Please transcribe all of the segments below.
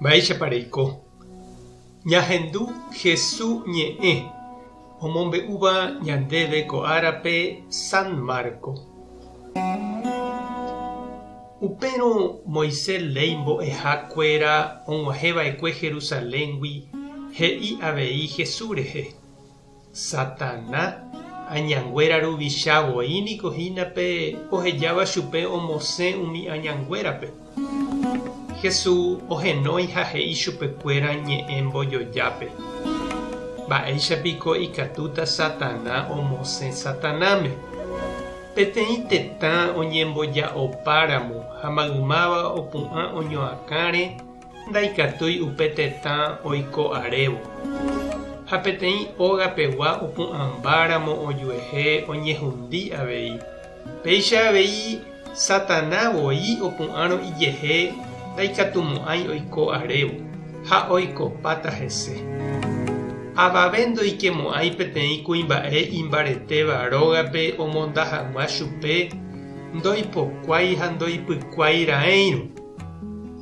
Mba'éichapareiko. Ñahendu Jesús ñe'ẽ omombe'úva ñandéve ko árape San Marco. Upérõ Moisés ley mbo'ehákuéra og̃uahẽva'ekue Jerusaléngui he'i avei Jesús rehe. Satanás añanguéra ruvichavóiniko hínape ohejáva chupe omosẽ umi añanguérape. Jesús ohenói ha he'i chupekuéra ñe'ẽ mbojojápe. Mba'éichapiko ikatúta Satanás omosẽ Satanáme. Peteĩ tetã oñemboja'opáramo ha maymáva opu'ã oñoakãre ndaikatúi upe tetã oiko'arévo. Ha peteĩ ógapegua opu'ãmbáramo ojuehe oñehundi avei. Péicha avei Satanásvoi opu'ãrõ ijehe ndaikatumo'ãi oiko'arévo ha oikopáta hese. Avave ndoikemo'ãi peteĩ kuimba'e imbaretéva rógape omonda hag̃ua chupe ndoipokuái ha ndoipykuái ra'ỹirõ.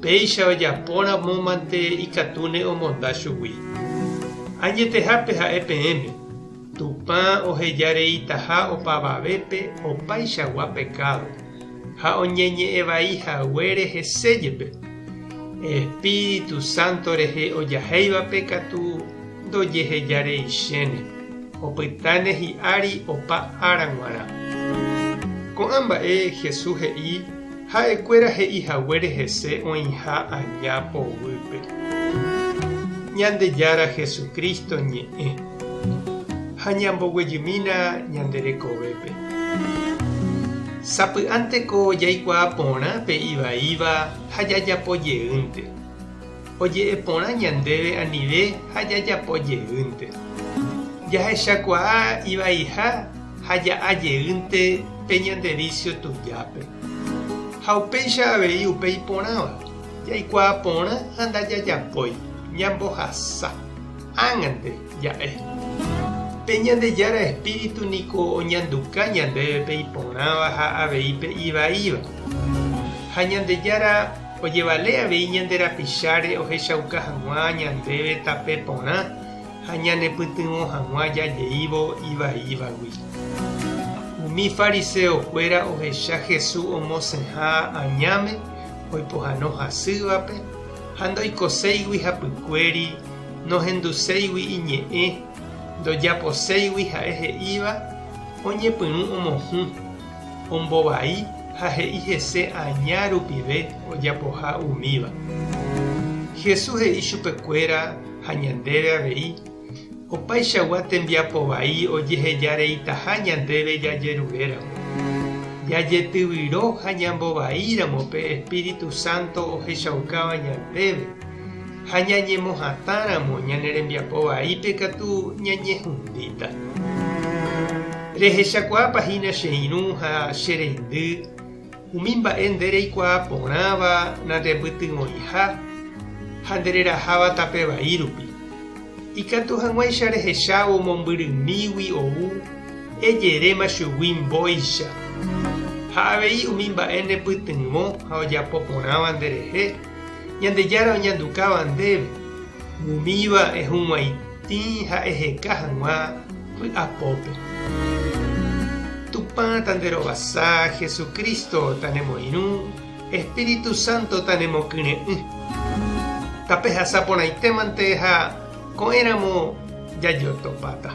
Péicha ojapóramo mante ikatúne omonda chugui. Añetehápe ha'e peẽme. Tupã ohejareitaha opavavépe opaichagua pecado ha oñeñe'ẽvaihaguére heséjepe. Espíritu Santo rehe ojahéivape katu ndojehejareichéne opytáne hi'ári opa árag̃uarã. Ko'ã mba'e Jesús he'i ha'ekuéra he'ihaguére hese oĩha aña povýpe. Ñandejára Jesucristo ñe'ẽ ha ñamboguejymína ñanderekovépe. Sapy'ánteko jaikuaa porã pe ivaíva ha jajapojeýnte. Oje'e porã ñandéve anive ha jajapojeýnte. Jahechakuaa ivaiha ha ja'ajeýnte pe ñande vicio tujápe. Ha upéicha avei upe iporãva. Jaikuaa porã ha ndajajapói. Ñambohasa ángante ja'e. Pe ñandejára espíritu niko oñanduka ñandéve pe iporãva ha avei pe ivaíva. Ha ñandejára ojevale avei ñanderapicháre ohechauka hag̃ua ñandéve tape porã ha ñanepytyvõ hag̃ua jajeívo ivaívagui. Umi fariseokuéra ohecha Jesús omosẽha añáme oipohãno hasývape ha ndoikoséigui hapykuéri nohenduséigui iñe'ẽ ndojaposéigui ha'e he'íva oñepyrũ omohũ ombovai ha he'i hese aña rupive ojapoha umíva. Jesús he'i chupekuéra ha ñandéve avei opaichagua tembiapovai ojehejareitaha ñandéve jajeruréramo. Jajetyvyrõ ha ñambovaíramo pe Espíritu Santo ohechaukáva ñandéve ha ñañemohatáramo ñanerembiapovaípe katu ñañehũndíta. Rehechakuaapahína che irũ ha che reindy umi mba'e ndereikuaa porãva narepytyvõiha ha ndereraháva tape vai rupi. Ikatu hag̃uáicha rehechávo mombyrymígui ou ejeréma chugui mbóicha. Ha avei umi mba'e nepytyvõ ha ojapo porãva nderehe ñandejára oñandukáva ndéve. Umíva ehũg̃uaitĩ ha eheka hag̃ua apópe. Tupã tanderovasa Jesucristo tanemoirũ, Espíritu Santo tanemokyre'ỹ. Tape hasapórãitémante ha ko'ẽramo jajotopáta.